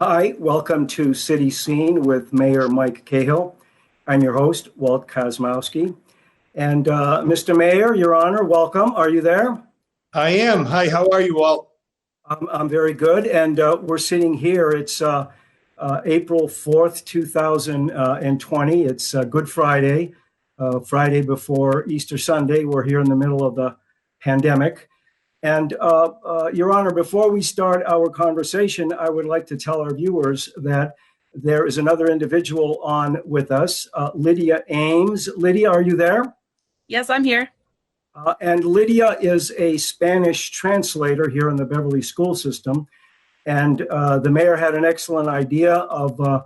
Hi, welcome to City Scene with Mayor Mike Cahill. I'm your host, Walt Kosmowski. And Mr. Mayor, Your Honor, welcome. Are you there? I am. Hi, how are you all? I'm very good. And we're sitting here. It's April 4th, 2020. It's Good Friday, Friday before Easter Sunday. We're here in the middle of the pandemic. And Your Honor, before we start our conversation, I would like to tell our viewers that there is another individual on with us, Lydia Ames. Lydia, are you there? Yes, I'm here. And Lydia is a Spanish translator here in the Beverly school system. And the mayor had an excellent idea of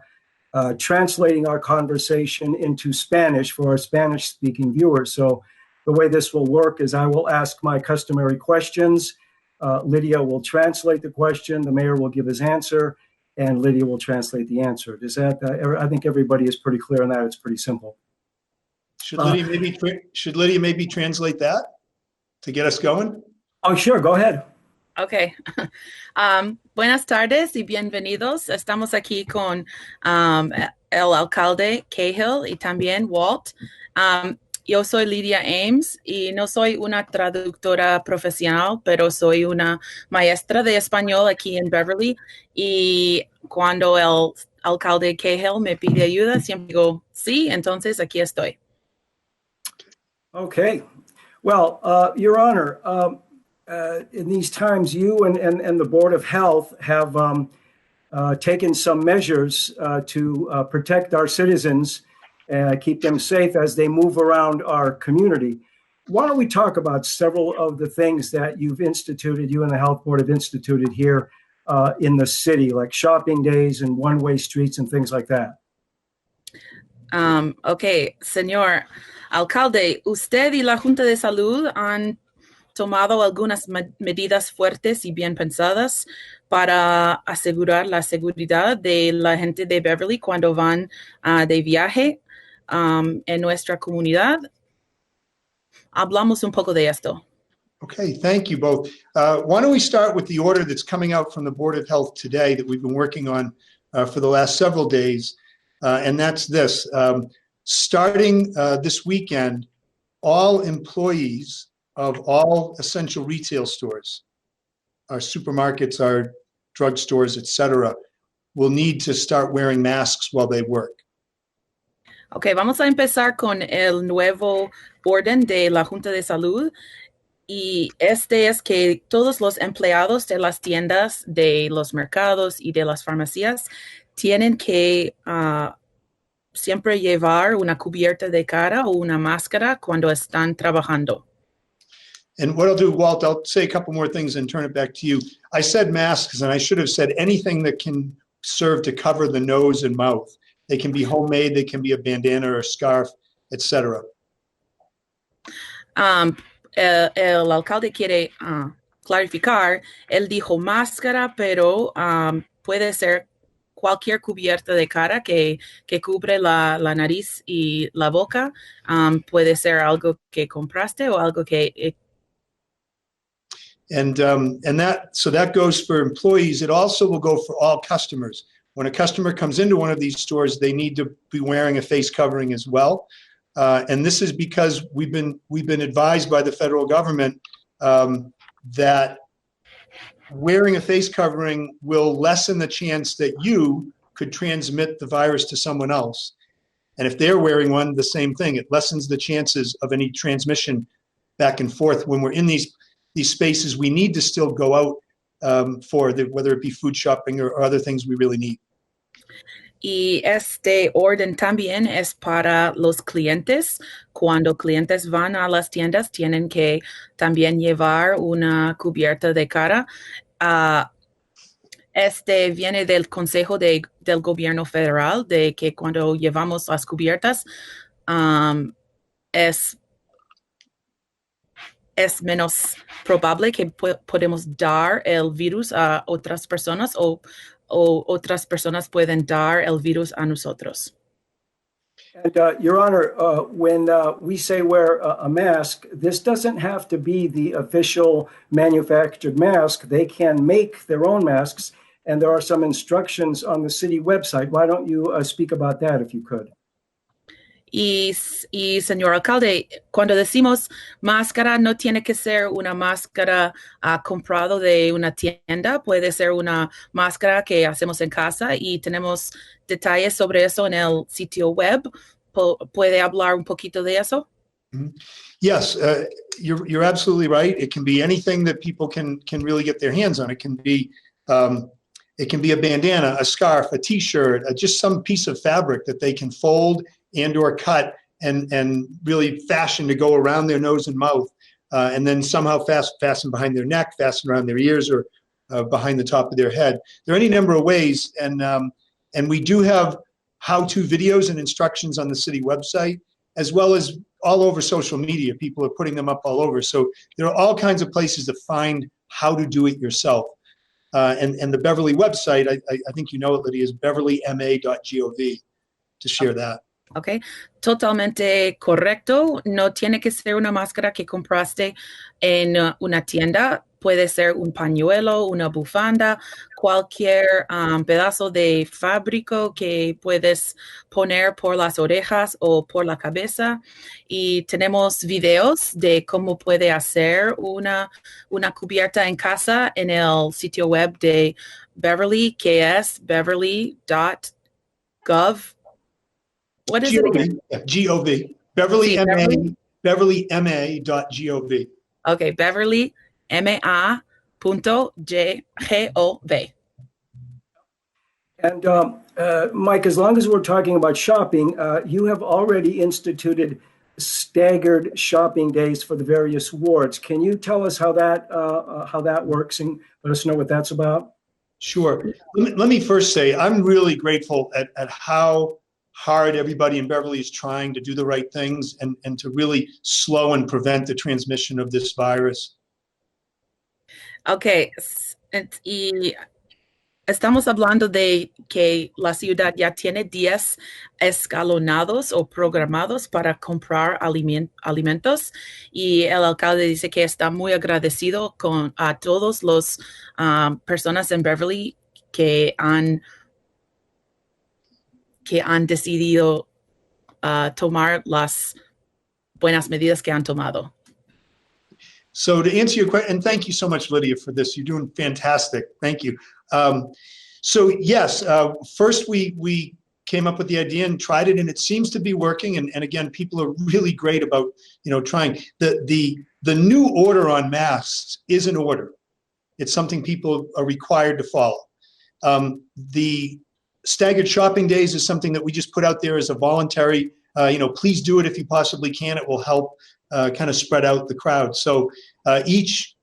translating our conversation into Spanish for our Spanish-speaking viewers. So the way this will work is I will ask my customary questions. Lydia will translate the question. The mayor will give his answer, and Lydia will translate the answer. Does that? I think everybody is pretty clear on that. It's pretty simple. Should Lydia maybe translate that to get us going? Oh, sure. Go ahead. Okay. Buenas tardes y bienvenidos. Estamos aquí con el alcalde Cahill y también Walt. Yo soy Lydia Ames y no soy una traductora profesional, pero soy una maestra de español aquí en Beverly. Y cuando el alcalde Cahill me pide ayuda, siempre digo sí, entonces aquí estoy. Okay. Well, Your Honor, in these times, you and the Board of Health have taken some measures to protect our citizens, keep them safe as they move around our community. Why don't we talk about several of the things that you and the Health Board have instituted here in the city, like shopping days and one-way streets and things like that? Okay, señor alcalde, usted y la Junta de Salud han tomado algunas medidas fuertes y bien pensadas para asegurar la seguridad de la gente de Beverly cuando van de viaje en nuestra comunidad. Hablamos un poco de esto. Okay, thank you both. Why don't we start with the order that's coming out from the Board of Health today that we've been working on for the last several days, and that's this. Starting this weekend, all employees of all essential retail stores, our supermarkets, our drugstores, etc., will need to start wearing masks while they work. Ok, vamos a empezar con el nuevo orden de la Junta de Salud y este es que todos los empleados de las tiendas, de los mercados y de las farmacias tienen que siempre llevar una cubierta de cara o una máscara cuando están trabajando. And what I'll do, Walt, I'll say a couple more things and turn it back to you. I said masks, and I should have said anything that can serve to cover the nose and mouth. They can be homemade, they can be a bandana or a scarf, etc. El alcalde quiere clarificar, él dijo máscara, pero puede ser cualquier cubierta de cara que cubre la nariz y la boca. Puede ser algo que compraste o algo que And that goes for employees. It also will go for all customers. When a customer comes into one of these stores, they need to be wearing a face covering as well. And this is because we've been advised by the federal government that wearing a face covering will lessen the chance that you could transmit the virus to someone else. And if they're wearing one, the same thing. It lessens the chances of any transmission back and forth. When we're in these spaces, we need to still go out whether it be food shopping or other things we really need. Y este orden también es para los clientes. Cuando clientes van a las tiendas, tienen que también llevar una cubierta de cara. Este viene del Consejo del Gobierno Federal, de que cuando llevamos las cubiertas, es menos probable que podemos dar el virus a otras personas o otras personas pueden dar el virus a nosotros. And Your Honor, when we say wear a mask, this doesn't have to be the official manufactured mask. They can make their own masks, and there are some instructions on the city website. Why don't you speak about that if you could? Y señor alcalde, cuando decimos máscara, no tiene que ser una máscara comprado de una tienda, puede ser una máscara que hacemos en casa y tenemos detalles sobre eso en el sitio web. ¿Puede hablar un poquito de eso? Yes, you're absolutely right. It can be anything that people can really get their hands on. It can be a bandana, a scarf, a T-shirt, just some piece of fabric that they can fold and or cut and really fashion to go around their nose and mouth, and then somehow fasten behind their neck, fasten around their ears, or behind the top of their head. There are any number of ways, and we do have how-to videos and instructions on the city website, as well as all over social media. People are putting them up all over. So there are all kinds of places to find how to do it yourself. And the Beverly website, I think you know it, Lydia, is beverlyma.gov, to share that. Ok, totalmente correcto. No tiene que ser una máscara que compraste en una tienda. Puede ser un pañuelo, una bufanda, cualquier pedazo de fábrico que puedes poner por las orejas o por la cabeza. Y tenemos videos de cómo puede hacer una cubierta en casa en el sitio web de Beverly, que es beverly.gov. What is it again? G-O-V. Beverly, Sí, MA, beverlyma.gov. Okay, beverlyma.gov. And Mike, as long as we're talking about shopping, you have already instituted staggered shopping days for the various wards. Can you tell us how that works and let us know what that's about? Sure. Let me first say I'm really grateful at how hard everybody in Beverly is trying to do the right things and to really slow and prevent the transmission of this virus. Okay, y estamos hablando de que la ciudad ya tiene días escalonados o programados para comprar alimentos y el alcalde dice que está muy agradecido a todos los personas en Beverly que han decidido tomar las buenas medidas que han tomado. So to answer your question, and thank you so much, Lydia, for this. You're doing fantastic. Thank you. So yes, first we came up with the idea and tried it, and it seems to be working. And again, people are really great about trying. The new order on masks is an order. It's something people are required to follow. The staggered shopping days is something that we just put out there as a voluntary. Please do it if you possibly can. It will help kind of spread out the crowd. So each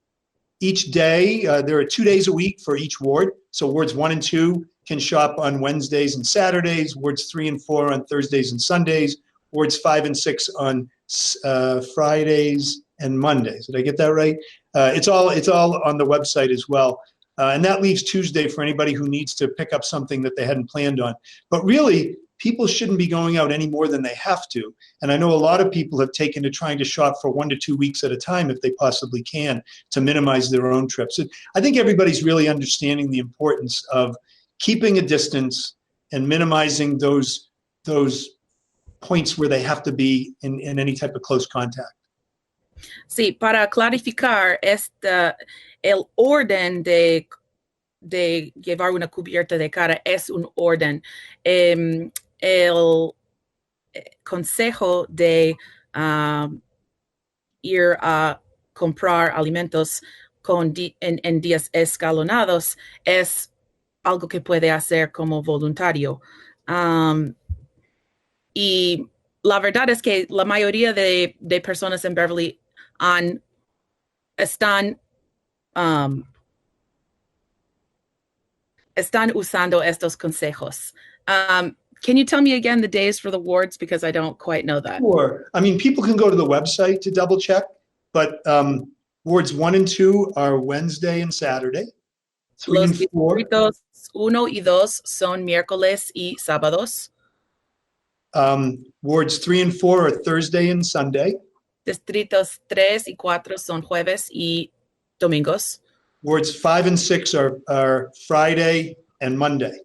day, there are 2 days a week for each ward. So wards 1 and 2 can shop on Wednesdays and Saturdays. Wards 3 and 4 on Thursdays and Sundays. Wards 5 and 6 on Fridays and Mondays. Did I get that right? It's all on the website as well. And that leaves Tuesday for anybody who needs to pick up something that they hadn't planned on. But really, people shouldn't be going out any more than they have to. And I know a lot of people have taken to trying to shop for 1 to 2 weeks at a time if they possibly can to minimize their own trips. I think everybody's really understanding the importance of keeping a distance and minimizing those points where they have to be in any type of close contact. Sí, para clarificar, el orden de llevar una cubierta de cara es un orden. El consejo de ir a comprar alimentos en días escalonados es algo que puede hacer como voluntario. Y la verdad es que la mayoría de personas en Beverly están usando estos consejos. Can you tell me again the days for the wards, because I don't quite know that? Sure. I mean, people can go to the website to double check, but wards 1 and 2 are Wednesday and Saturday. 3 and 4. Los distritos 1 y 2 son miércoles y sábados. Wards 3 and 4 are Thursday and Sunday. Distritos 3 y 4 son jueves y domingos. Wards 5 and 6 are Friday and Monday.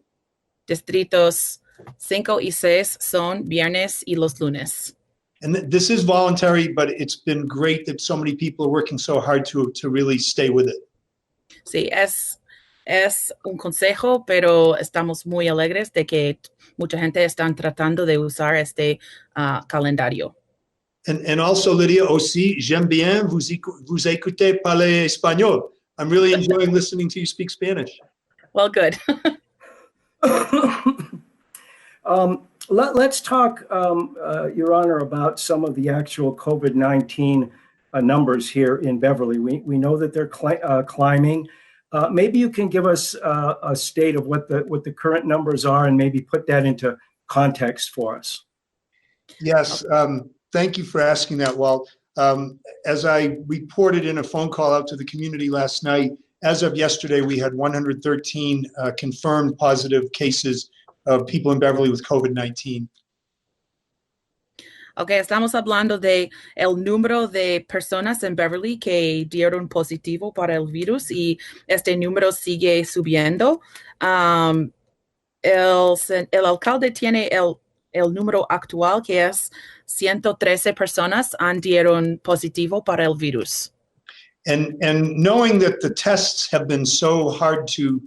Distritos 5 y 6 son viernes y los lunes. And this is voluntary, but it's been great that so many people are working so hard to really stay with it. Sí, es un consejo, pero estamos muy alegres de que mucha gente está tratando de usar este calendario. And also, Lydia, aussi, j'aime bien vous écouter parler espagnol. I'm really enjoying listening to you speak Spanish. Well, good. Let's talk, Your Honor, about some of the actual COVID-19 numbers here in Beverly. We know that they're climbing. Maybe you can give us a state of what the current numbers are and maybe put that into context for us. Yes, thank you for asking that, Walt. As I reported in a phone call out to the community last night, as of yesterday, we had 113 confirmed positive cases of people in Beverly with COVID-19. Okay, estamos hablando de el número de personas en Beverly que dieron positivo para el virus y este número sigue subiendo. El alcalde tiene el número actual que es 113 personas han dieron positivo para el virus. And knowing that the tests have been so hard to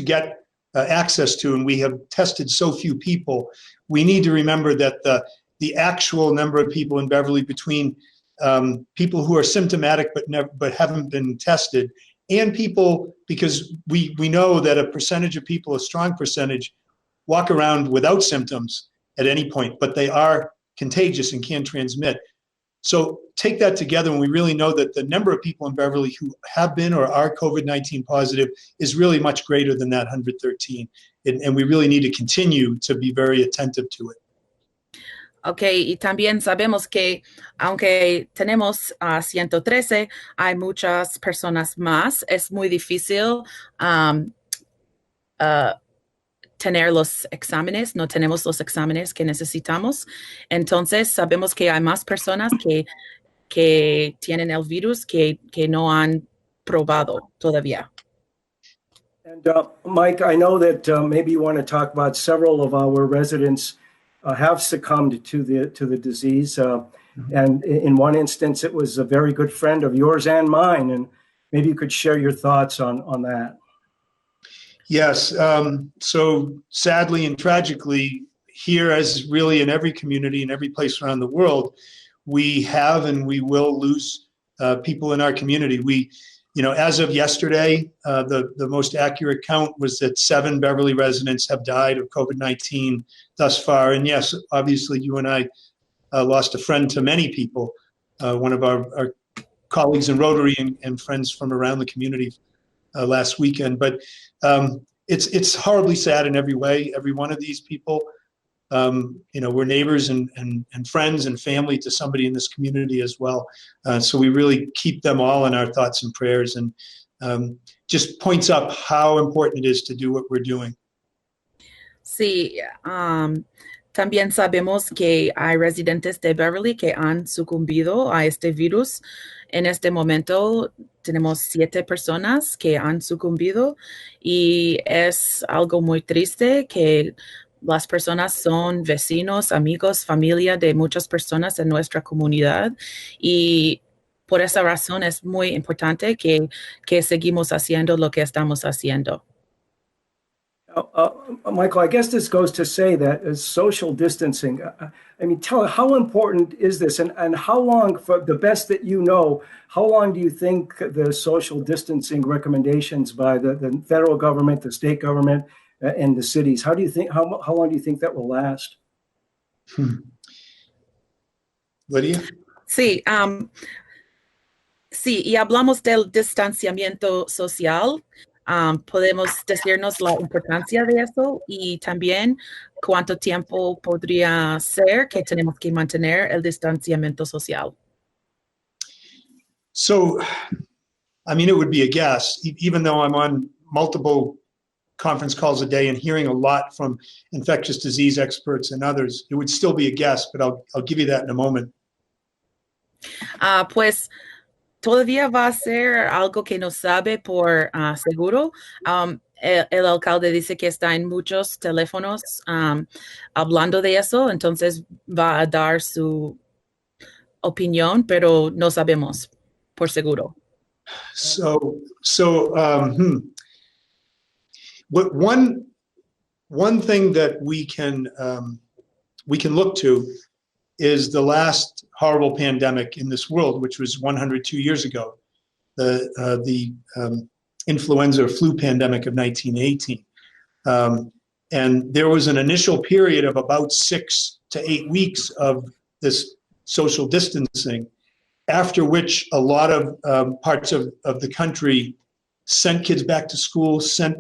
get access to, and we have tested so few people, we need to remember that the actual number of people in Beverly between people who are symptomatic but haven't been tested, and people, because we know that a percentage of people, a strong percentage, walk around without symptoms at any point, but they are contagious and can transmit. So take that together, and we really know that the number of people in Beverly who have been or are COVID-19 positive is really much greater than that 113. And we really need to continue to be very attentive to it. Okay, y también sabemos que aunque tenemos 113, hay muchas personas más. Es muy difícil tener los exámenes, no tenemos los exámenes que necesitamos. Entonces, sabemos que hay más personas que tienen el virus que no han probado todavía. And Mike, I know that maybe you want to talk about several of our residents have succumbed to the disease. And in one instance, it was a very good friend of yours and mine. And maybe you could share your thoughts on that. Yes. So sadly and tragically, here, as really in every community, in every place around the world, we have and we will lose people in our community. As of yesterday, the most accurate count was that 7 Beverly residents have died of COVID-19 thus far. And yes, obviously, you and I lost a friend to many people, one of our colleagues in Rotary and friends from around the community last weekend. But it's horribly sad in every way. Every one of these people, we're neighbors and friends and family to somebody in this community as well. So we really keep them all in our thoughts and prayers, and just points up how important it is to do what we're doing. Sí, también sabemos que hay residentes de Beverly que han sucumbido a este virus. En este momento tenemos 7 personas que han sucumbido y es algo muy triste que las personas son vecinos, amigos, familia de muchas personas en nuestra comunidad, y por esa razón es muy importante que seguimos haciendo lo que estamos haciendo. Michael, I guess this goes to say that social distancing, tell how important is this, and how long, for the best that you know, how long do you think the social distancing recommendations by the federal government, the state government, and the cities, how long do you think that will last? Lydia? Sí, y hablamos del distanciamiento social. Podemos decirnos la importancia de eso y también cuánto tiempo podría ser que tenemos que mantener el distanciamiento social. So, it would be a guess, even though I'm on multiple conference calls a day and hearing a lot from infectious disease experts and others, it would still be a guess, but I'll give you that in a moment. Pues todavía va a ser algo que no sabe por seguro. El alcalde dice que está en muchos teléfonos hablando de eso, entonces va a dar su opinión, pero no sabemos por seguro. What one thing that we can look to is the last horrible pandemic in this world, which was 102 years ago, the influenza or flu pandemic of 1918. And there was an initial period of about 6 to 8 weeks of this social distancing, after which a lot of parts of the country sent kids back to school, sent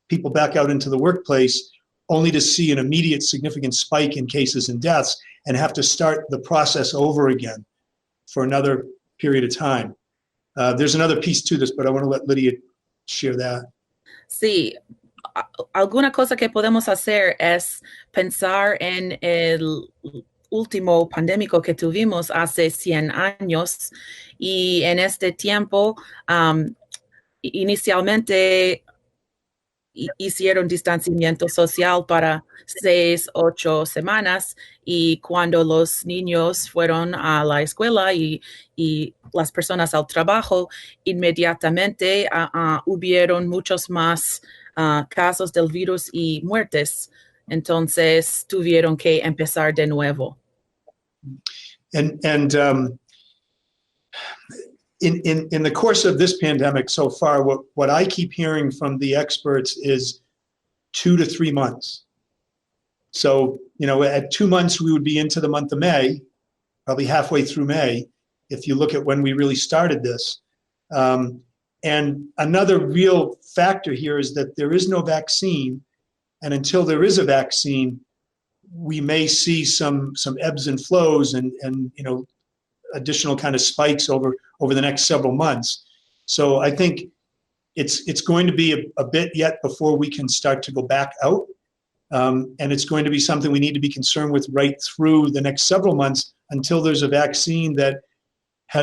people back out into the workplace, only to see an immediate significant spike in cases and deaths and have to start the process over again for another period of time. There's another piece to this, but I want to let Lydia share that. Sí, alguna cosa que podemos hacer es pensar en el último pandémico que tuvimos hace 100 años y en este tiempo inicialmente hicieron distanciamiento social para 6, 8 semanas y cuando los niños fueron a la escuela y las personas al trabajo, inmediatamente hubieron muchos más casos del virus y muertes. Entonces tuvieron que empezar de nuevo. And in the course of this pandemic so far, what I keep hearing from the experts is 2 to 3 months. So, at 2 months, we would be into the month of May, probably halfway through May, if you look at when we really started this. And another real factor here is that there is no vaccine. And until there is a vaccine, we may see some ebbs and flows and additional kind of spikes over the next several months. So I think it's going to be a bit yet before we can start to go back out. And it's going to be something we need to be concerned with right through the next several months until there's a vaccine that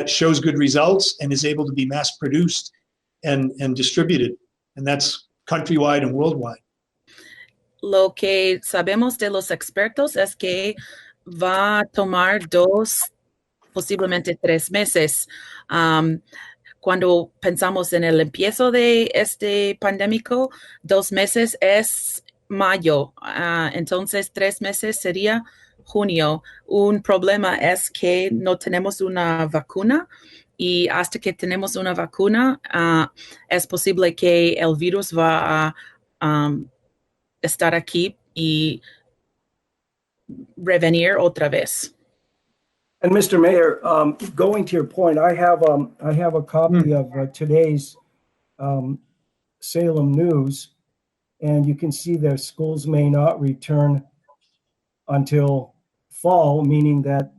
shows good results and is able to be mass produced and distributed. And that's countrywide and worldwide. Lo que sabemos de los expertos es que va a tomar 2, posiblemente 3 meses. Cuando pensamos en el empiezo de este pandémico, 2 meses es mayo. Entonces 3 meses sería junio. Un problema es que no tenemos una vacuna y hasta que tenemos una vacuna es posible que el virus va a estar aquí y revenir otra vez. And Mr. Mayor, going to your point, I have a copy of today's Salem News, and you can see that schools may not return until fall, meaning that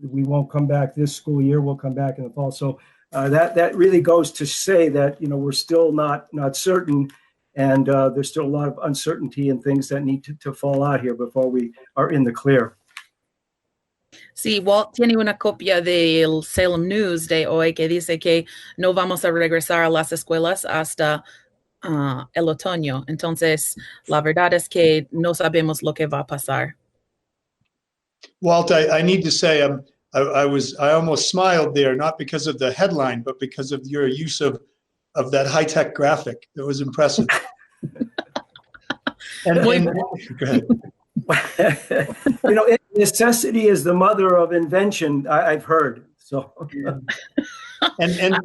we won't come back this school year. We'll come back in the fall. So that really goes to say that we're still not certain, and there's still a lot of uncertainty and things that need to fall out here before we are in the clear. Sí, Walt tiene una copia del Salem News de hoy que dice que no vamos a regresar a las escuelas hasta el otoño. Entonces, la verdad es que no sabemos lo que va a pasar. Walt, I need to say I almost smiled there, not because of the headline, but because of your use of that high-tech graphic. That was impressive. Go ahead. Necessity is the mother of invention. I've heard. So, and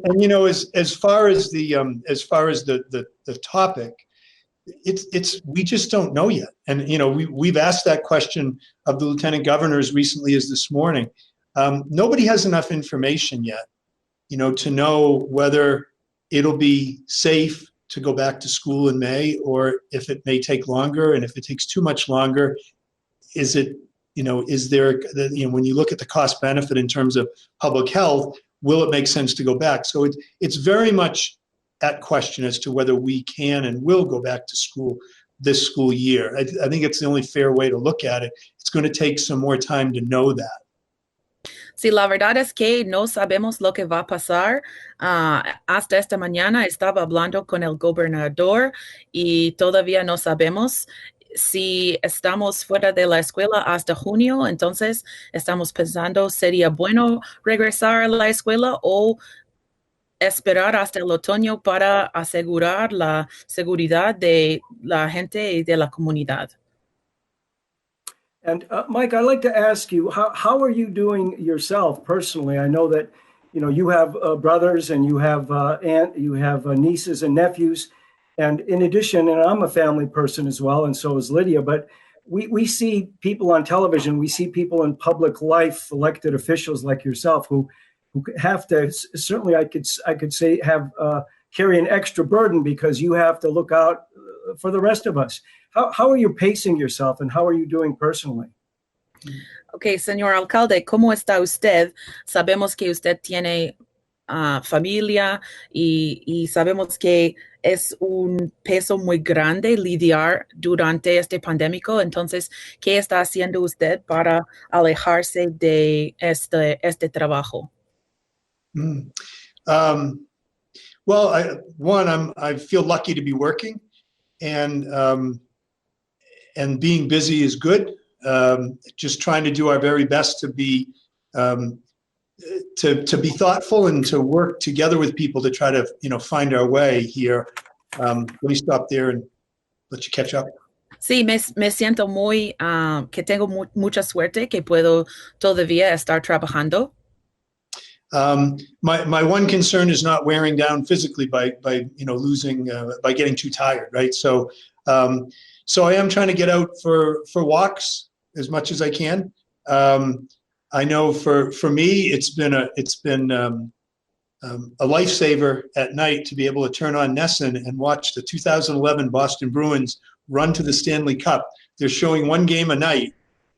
as far as the topic, it's we just don't know yet. And we've asked that question of the lieutenant governor as recently as this morning. Nobody has enough information yet, to know whether it'll be safe to go back to school in May, or if it may take longer, and if it takes too much longer, is there, when you look at the cost benefit in terms of public health, will it make sense to go back? So it's very much at question as to whether we can and will go back to school this school year. I think it's the only fair way to look at it. It's going to take some more time to know that. Sí, la verdad es que no sabemos lo que va a pasar. Hasta esta mañana estaba hablando con el gobernador y todavía no sabemos si estamos fuera de la escuela hasta junio. Entonces, estamos pensando, ¿sería bueno regresar a la escuela o esperar hasta el otoño para asegurar la seguridad de la gente y de la comunidad? And Mike, I'd like to ask you, how are you doing yourself personally? I know that you have brothers and you have nieces and nephews, and in addition, and I'm a family person as well, and so is Lydia. But we see people on television, we see people in public life, elected officials like yourself, who have to certainly I could say have carry an extra burden because you have to look out for the rest of us. How are you pacing yourself and how are you doing personally? Ok, señor alcalde, ¿cómo está usted? Sabemos que usted tiene familia y sabemos que es un peso muy grande lidiar durante este pandémico. Entonces, ¿qué está haciendo usted para alejarse de este trabajo? Well, I feel lucky to be working, and being busy is good. Just trying to do our very best to be to be thoughtful and to work together with people to try to find our way here. Let me stop there and let you catch up. Sí, me siento muy que tengo mucha suerte que puedo todavía estar trabajando. My one concern is not wearing down physically by losing by getting too tired, right? So I am trying to get out for walks as much as I can. I know for me it's been a lifesaver at night to be able to turn on Nesson and watch the 2011 Boston Bruins run to the Stanley Cup. They're showing one game a night.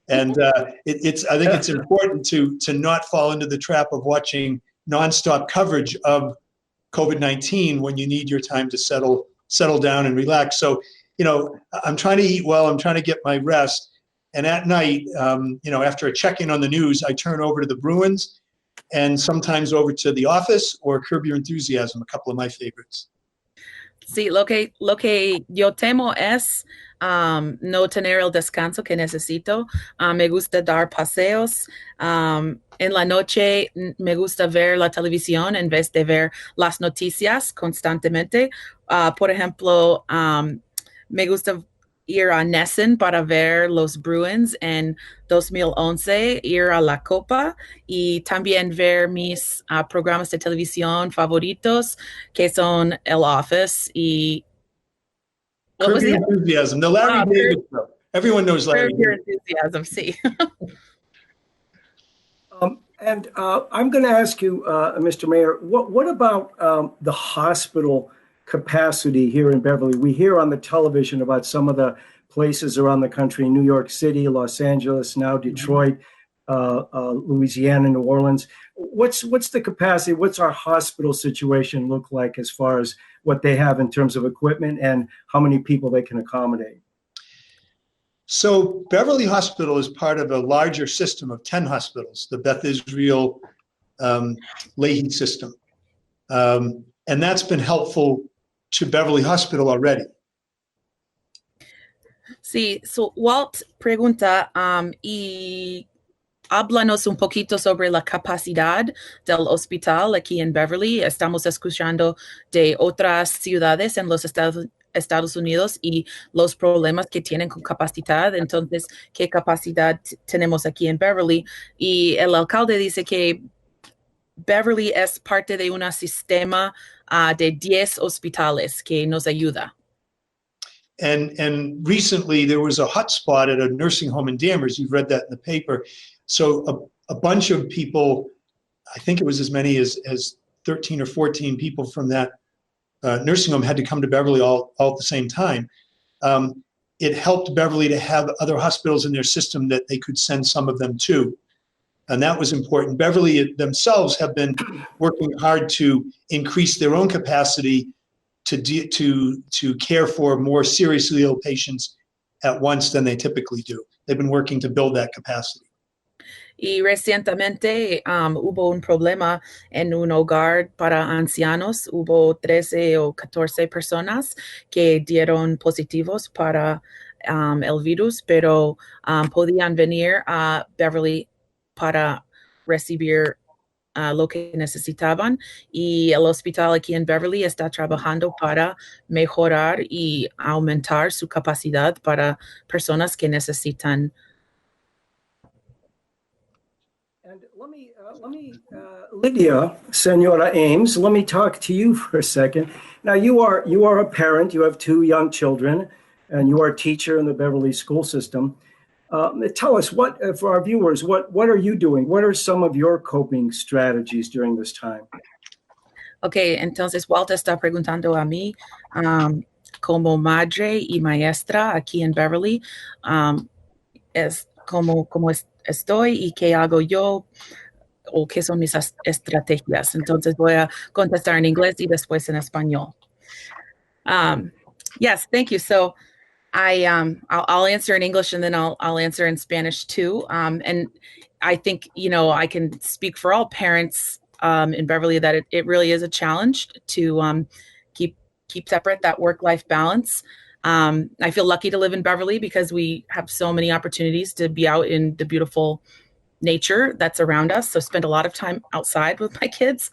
And I think it's important to not fall into the trap of watching nonstop coverage of COVID-19 when you need your time to settle down and relax. So, I'm trying to eat well. I'm trying to get my rest. And at night, after a check-in on the news, I turn over to the Bruins and sometimes over to The Office or Curb Your Enthusiasm, a couple of my favorites. Sí, lo que yo temo es no tener el descanso que necesito. Me gusta dar paseos. En la noche me gusta ver la televisión en vez de ver las noticias constantemente. Por ejemplo, me gusta ir a Nesson para ver los Bruins en 2011, ir a la Copa y también ver mis programas de televisión favoritos, que son El Office y... Curb Your Enthusiasm, the Larry David show. Everyone knows Larry Curb Your David. Enthusiasm, sí. And I'm going to ask you, Mr. Mayor, what about the hospital capacity here in Beverly? We hear on the television about some of the places around the country, New York City, Los Angeles, now Detroit, Louisiana, New Orleans. What's the capacity? What's our hospital situation look like as far as what they have in terms of equipment and how many people they can accommodate? So Beverly Hospital is part of a larger system of 10 hospitals, the Beth Israel Leahy system. And that's been helpful to Beverly Hospital already. Sí, so Walt pregunta, y háblanos un poquito sobre la capacidad del hospital aquí en Beverly. Estamos escuchando de otras ciudades en los Estados Unidos y los problemas que tienen con capacidad. Entonces, ¿qué capacidad tenemos aquí en Beverly? Y el alcalde dice que Beverly es parte de un sistema de 10 hospitales que nos ayuda. And recently there was a hotspot at a nursing home in Danvers. You've read that in the paper. So a bunch of people, I think it was as many as 13 or 14 people from that nursing home had to come to Beverly all at the same time. It helped Beverly to have other hospitals in their system that they could send some of them to. And that was important. Beverly themselves have been working hard to increase their own capacity to care for more seriously ill patients at once than they typically do. They've been working to build that capacity. Y recientemente hubo un problema en un hogar para ancianos. Hubo 13 o 14 personas que dieron positivos para el virus, pero podían venir a Beverly para recibir lo que necesitaban, y el hospital aquí en Beverly está trabajando para mejorar y aumentar su capacidad para personas que necesitan. And Lydia, Senora Ames, let me talk to you for a second. Now, you are a parent. You have two young children, and you are a teacher in the Beverly school system. Tell us for our viewers, what are you doing? What are some of your coping strategies during this time? Ok, entonces Walter está preguntando a mí, como madre y maestra aquí en Beverly, es cómo estoy y qué hago yo, o qué son mis estrategias. Entonces voy a contestar en inglés y después en español. Yes, thank you. So I'll answer in English, and then I'll answer in Spanish too. And I think, I can speak for all parents in Beverly that it really is a challenge to keep separate that work-life balance. I feel lucky to live in Beverly because we have so many opportunities to be out in the beautiful nature that's around us. So spend a lot of time outside with my kids.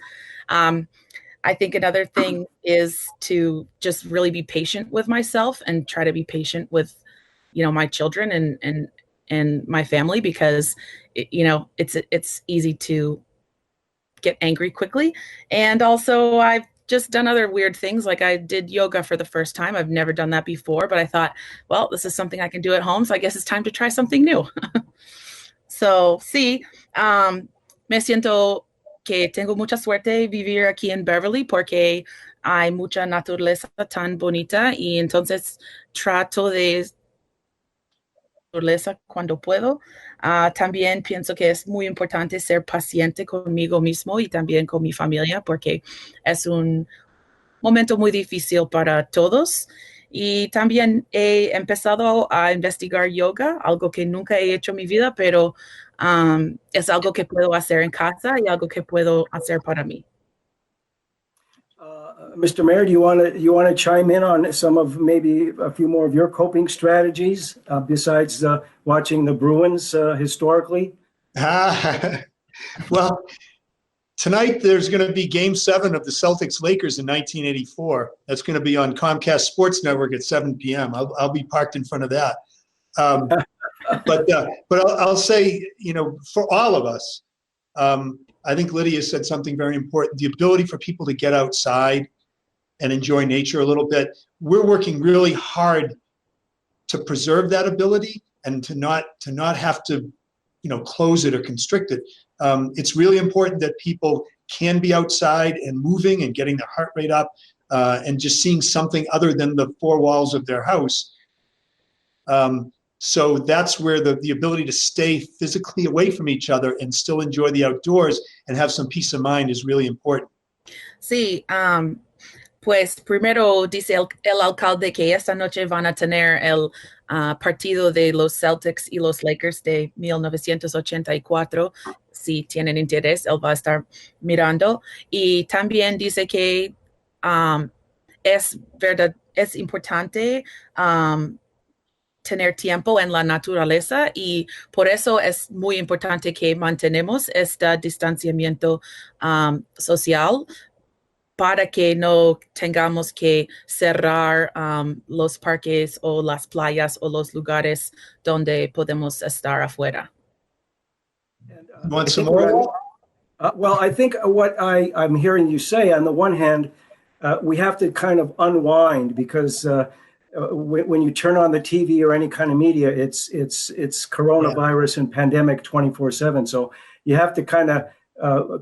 I think another thing is to just really be patient with myself and try to be patient with, my children and my family, because it's easy to get angry quickly. And also I've just done other weird things. Like I did yoga for the first time. I've never done that before, but I thought, well, this is something I can do at home. So I guess it's time to try something new. So sí, me siento que tengo mucha suerte vivir aquí en Beverly porque hay mucha naturaleza tan bonita, y entonces trato de naturaleza cuando puedo. También pienso que es muy importante ser paciente conmigo mismo y también con mi familia, porque es un momento muy difícil para todos. Y también he empezado a investigar yoga, algo que nunca he hecho en mi vida, pero es algo que puedo hacer en casa y algo que puedo hacer para mí. Mr. Mayor, do you want to chime in on some of maybe a few more of your coping strategies besides watching the Bruins historically? Well, tonight there's going to be Game 7 of the Celtics-Lakers in 1984. That's going to be on Comcast Sports Network at 7 p.m. I'll be parked in front of that. But I'll say, for all of us, I think Lydia said something very important: the ability for people to get outside and enjoy nature a little bit. We're working really hard to preserve that ability and to not have to, close it or constrict it. It's really important that people can be outside and moving and getting their heart rate up and just seeing something other than the four walls of their house. So that's where the ability to stay physically away from each other and still enjoy the outdoors and have some peace of mind is really important. Sí, pues primero dice el alcalde que esta noche van a tener el partido de los Celtics y los Lakers de 1984. Si tienen interés, él va a estar mirando. Y también dice que es importante tener tiempo en la naturaleza, y por eso es muy importante que mantenemos este distanciamiento social, para que no tengamos que cerrar los parques o las playas o los lugares donde podemos estar afuera. You want some more? Well, I think what I'm hearing you say, on the one hand, we have to kind of unwind, because when you turn on the TV or any kind of media, it's coronavirus and pandemic 24/7. So you have to kind of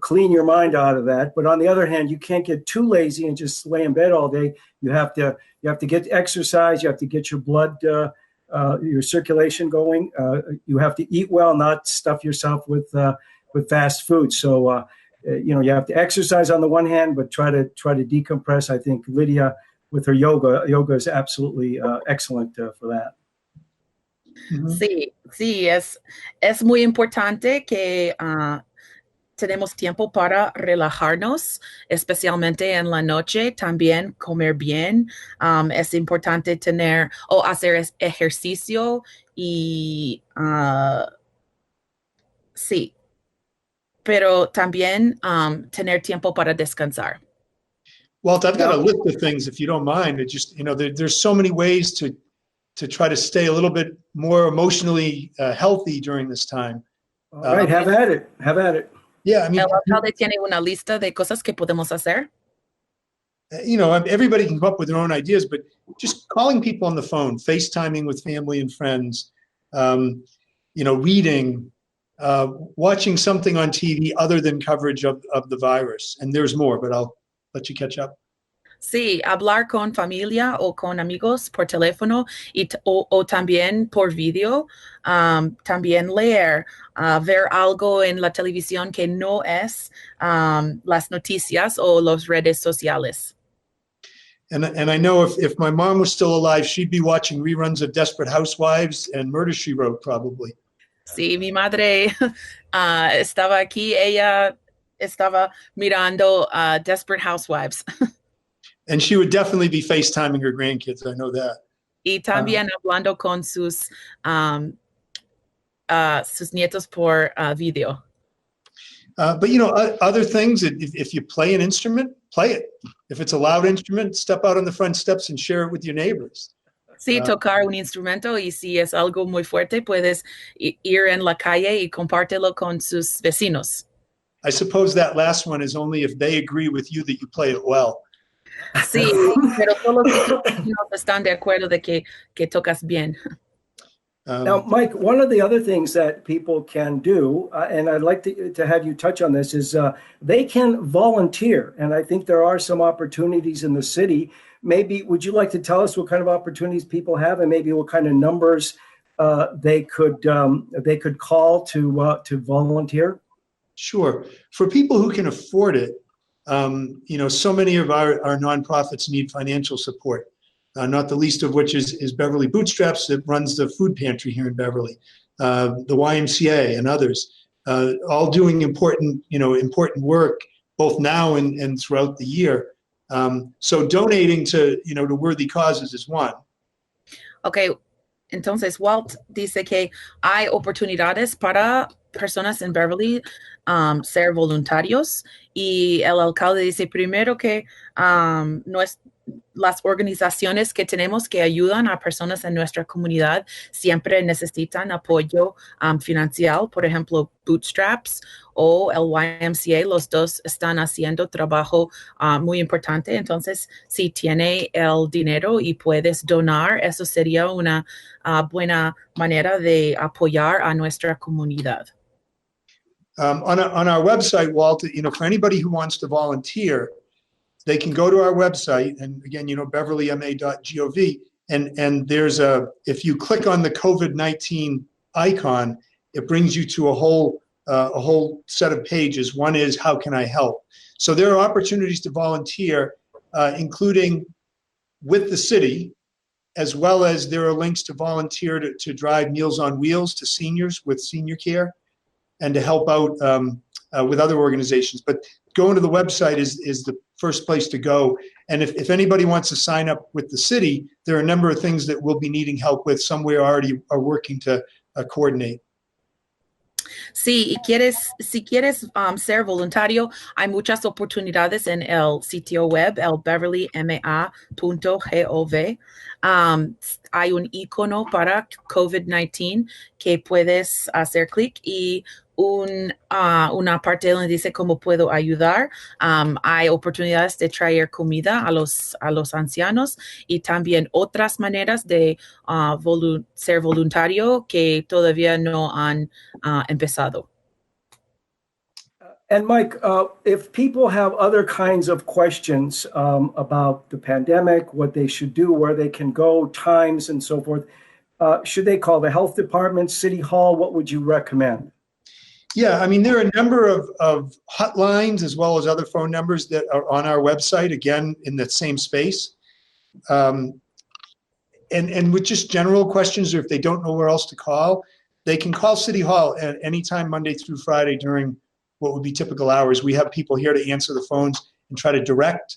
clean your mind out of that. But on the other hand, you can't get too lazy and just lay in bed all day. You have to get exercise. You have to get your blood, your circulation going. You have to eat well, not stuff yourself with fast food. So you have to exercise on the one hand, but try to decompress. I think Lydia, with her yoga is absolutely excellent for that. Mhm. Sí, sí, es muy importante que tenemos tiempo para relajarnos, especialmente en la noche, también comer bien. Es importante tener o hacer ejercicio y sí, pero también tener tiempo para descansar. Walt, I've got a Now, list of things, if you don't mind. It just, there's so many ways to try to stay a little bit more emotionally healthy during this time. all right, have at it. Have at it. Yeah, I El mean, alcalde tiene una lista de cosas que podemos hacer. everybody can come up with their own ideas, but just calling people on the phone, FaceTiming with family and friends, reading, watching something on TV other than coverage of the virus. And there's more, but I'll let you catch up. Sí, hablar con familia o con amigos por teléfono o también por video. También leer, ver algo en la televisión que no es las noticias o las redes sociales. And I know if my mom was still alive, she'd be watching reruns of Desperate Housewives and Murder, She Wrote, probably. Sí, mi madre estaba aquí, ella estaba mirando Desperate Housewives. And she would definitely be FaceTiming her grandkids. I know that. Y también hablando con sus nietos por video. But other things. If you play an instrument, play it. If it's a loud instrument, step out on the front steps and share it with your neighbors. Sí, tocar un instrumento y si es algo muy fuerte, puedes ir en la calle y compártelo con sus vecinos. I suppose that last one is only if they agree with you that you play it well. Sí, pero solo si tus vecinos están de acuerdo de que tocas bien. Now, Mike, one of the other things that people can do, and I'd like to have you touch on this, is they can volunteer. And I think there are some opportunities in the city. Maybe, would you like to tell us what kind of opportunities people have and maybe what kind of numbers they could call to volunteer? Sure. For people who can afford it, so many of our nonprofits need financial support. Not the least of which is Beverly Bootstraps that runs the food pantry here in Beverly, the YMCA and others, all doing important work both now and throughout the year. So donating to worthy causes is one. Okay, entonces Walt dice que hay oportunidades para personas en Beverly ser voluntarios y el alcalde dice primero que no es las organizaciones que tenemos que ayudan a personas en nuestra comunidad siempre necesitan apoyo financiero, por ejemplo, Bootstraps o el YMCA, los dos están haciendo trabajo muy importante. Entonces, si tiene el dinero y puedes donar, eso sería una buena manera de apoyar a nuestra comunidad. On our website, Walt, for anybody who wants to volunteer, they can go to our website, and again, beverlyma.gov, and there's if you click on the COVID-19 icon, it brings you to a whole set of pages. One is how can I help? So there are opportunities to volunteer, including with the city, as well as there are links to volunteer to drive Meals on Wheels to seniors with senior care, and to help out with other organizations. But going to the website is the first place to go. And if anybody wants to sign up with the city, there are a number of things that we'll be needing help with. Some we already are working to coordinate. Sí, si quieres ser voluntario, hay muchas oportunidades en el sitio web, el beverlyma.gov. Hay un icono para COVID-19 que puedes hacer clic y una parte donde dice cómo puedo ayudar. Hay oportunidades de traer comida a los ancianos y también otras maneras de ser voluntario que todavía no han empezado. And Mike, if people have other kinds of questions about the pandemic, what they should do, where they can go, times, and so forth, should they call the health department, city hall? What would you recommend? Yeah, I mean, there are a number of hotlines as well as other phone numbers that are on our website, again, in that same space. and with just general questions, or if they don't know where else to call, they can call City Hall at any time, Monday through Friday during what would be typical hours. We have people here to answer the phones and try to direct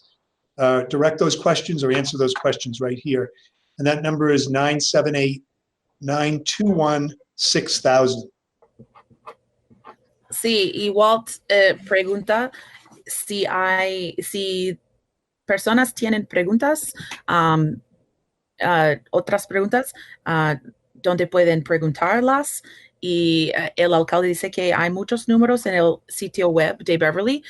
those questions or answer those questions right here. And that number is 978-921-6000. Sí, y Walt pregunta si personas tienen preguntas, otras preguntas, donde pueden preguntarlas. Y el alcalde dice que hay muchos números en el sitio web de Beverly.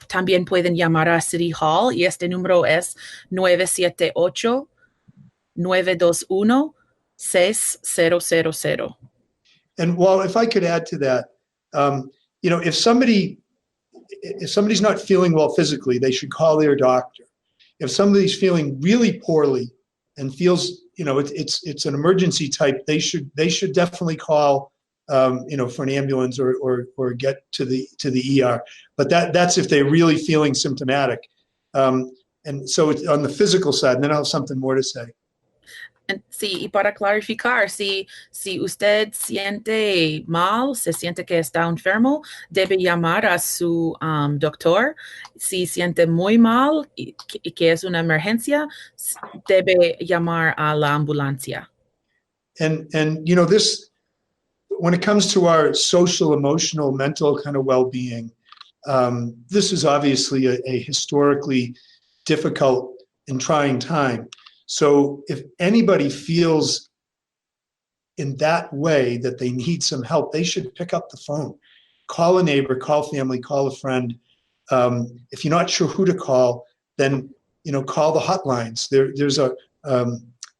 También pueden llamar a City Hall y este número es 978-921-6000. And well, if I could add to that, if somebody's not feeling well physically, they should call their doctor. If somebody's feeling really poorly and feels, it's an emergency type, they should definitely call, for an ambulance or get to the ER. But that's if they're really feeling symptomatic. And so it's on the physical side, and then I'll have something more to say. Sí, y para clarificar, si usted siente mal, se siente que está enfermo, debe llamar a su doctor. Si siente muy mal y que es una emergencia, debe llamar a la ambulancia. And this, when it comes to our social, emotional, mental kind of well-being, this is obviously a historically difficult and trying time. So if anybody feels in that way that they need some help, they should pick up the phone, call a neighbor, call family, call a friend. If you're not sure who to call, then call the hotlines. There's a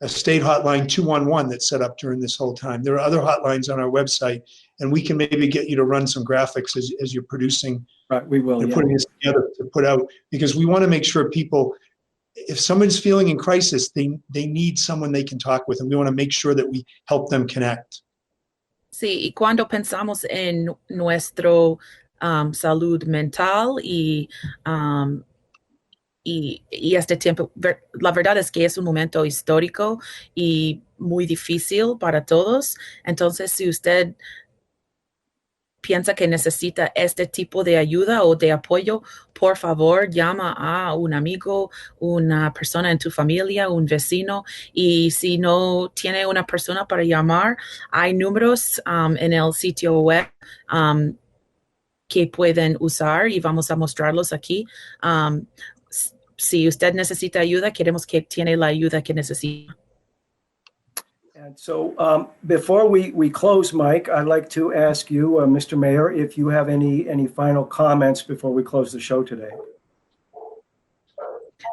state hotline 211 that's set up during this whole time. There are other hotlines on our website, and we can maybe get you to run some graphics as you're producing. Right, we will. Putting this together to put out, because we want to make sure people, if someone's feeling in crisis, they need someone they can talk with, and we want to make sure that we help them connect. Sí, y cuando pensamos en nuestro salud mental y este tiempo, la verdad es que es un momento histórico y muy difícil para todos. Entonces, si usted piensa que necesita este tipo de ayuda o de apoyo, por favor, llama a un amigo, una persona en tu familia, un vecino. Y si no tiene una persona para llamar, hay números en el sitio web que pueden usar y vamos a mostrarlos aquí. Si usted necesita ayuda, queremos que tiene la ayuda que necesita. And so before we close, Mike, I'd like to ask you, Mr. Mayor, if you have any final comments before we close the show today.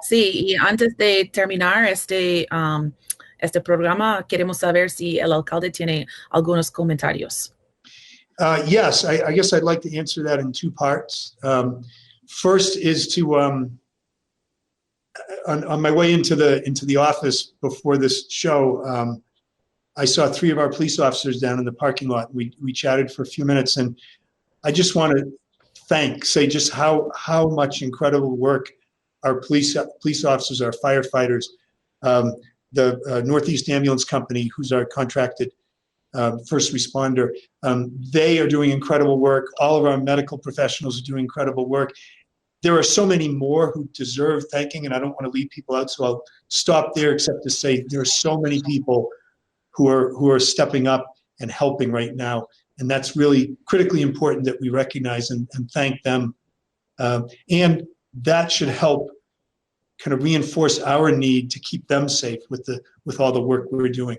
Sí, y antes de terminar este programa, queremos saber si el alcalde tiene algunos comentarios. Yes, I guess I'd like to answer that in two parts. First is to, on my way into the office before this show, I saw three of our police officers down in the parking lot. We chatted for a few minutes, and I just want to say just how much incredible work our police officers, our firefighters, the Northeast Ambulance Company, who's our contracted first responder, they are doing incredible work. All of our medical professionals are doing incredible work. There are so many more who deserve thanking, and I don't want to leave people out, so I'll stop there except to say there are so many people who are stepping up and helping right now. And that's really critically important that we recognize and thank them. And that should help kind of reinforce our need to keep them safe with all the work we're doing.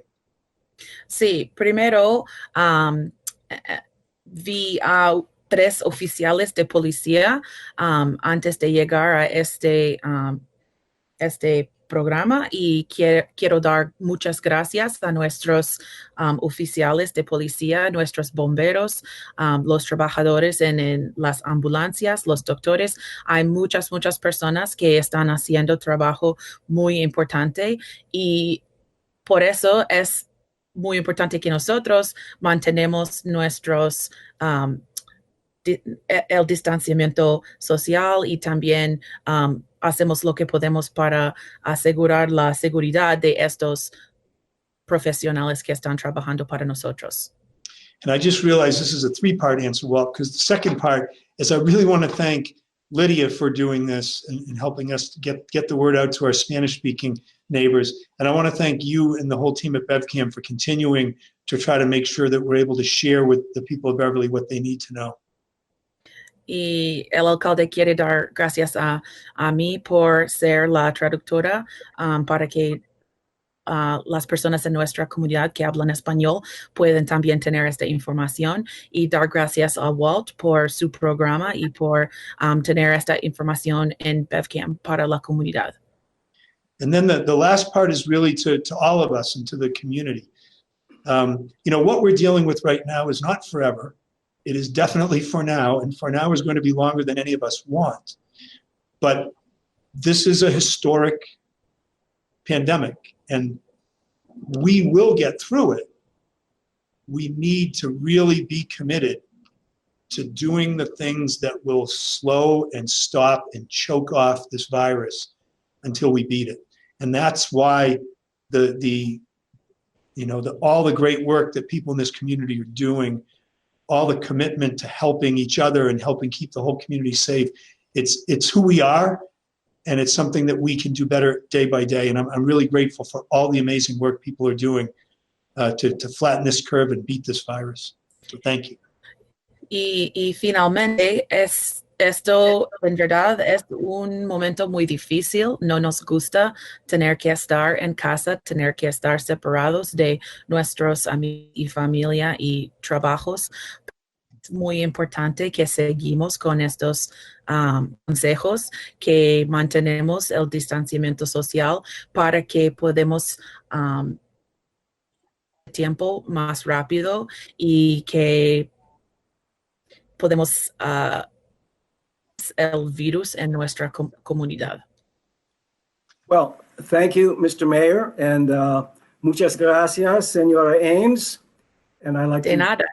Sí, primero vi a 3 oficiales de policía antes de llegar a este programa y quiero dar muchas gracias a nuestros oficiales de policía, nuestros bomberos, los trabajadores en las ambulancias, los doctores. Hay muchas personas que están haciendo trabajo muy importante y por eso es muy importante que nosotros mantenemos nuestros el distanciamiento social y también hacemos lo que podemos para asegurar la seguridad de estos profesionales que están trabajando para nosotros. And I just realized this is a three-part answer, Walt, because the second part is I really want to thank Lydia for doing this and helping us to get the word out to our Spanish-speaking neighbors. And I want to thank you and the whole team at BevCam for continuing to try to make sure that we're able to share with the people of Beverly what they need to know. Y el alcalde quiere dar gracias a mí por ser la traductora para que las personas en nuestra comunidad que hablan español pueden también tener esta información, y dar gracias a Walt por su programa y por tener esta información en BevCam para la comunidad. And then the last part is really to all of us and to the community. What we're dealing with right now is not forever. It is definitely for now, and for now is going to be longer than any of us want. But this is a historic pandemic, and we will get through it. We need to really be committed to doing the things that will slow and stop and choke off this virus until we beat it. And that's why all the great work that people in this community are doing, all the commitment to helping each other and helping keep the whole community safe, it's who we are, and it's something that we can do better day by day. And I'm really grateful for all the amazing work people are doing to flatten this curve and beat this virus. So thank you. Y finalmente, esto en verdad es un momento muy difícil. No nos gusta tener que estar en casa, tener que estar separados de nuestros amigos y familia y trabajos. Es muy importante que seguimos con estos consejos, que mantenemos el distanciamiento social para que podamos tiempo más rápido y que podemos el virus en nuestra comunidad. Well, thank you, Mr. Mayor, and muchas gracias, Senora Ames. And I like De nada.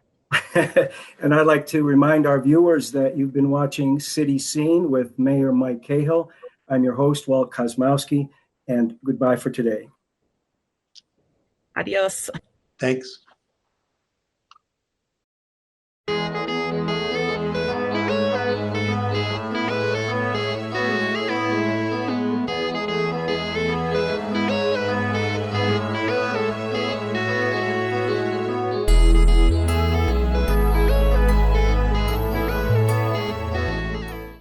And I'd like to remind our viewers that you've been watching City Scene with Mayor Mike Cahill. I'm your host, Walt Kosmowski, and goodbye for today. Adios. Thanks.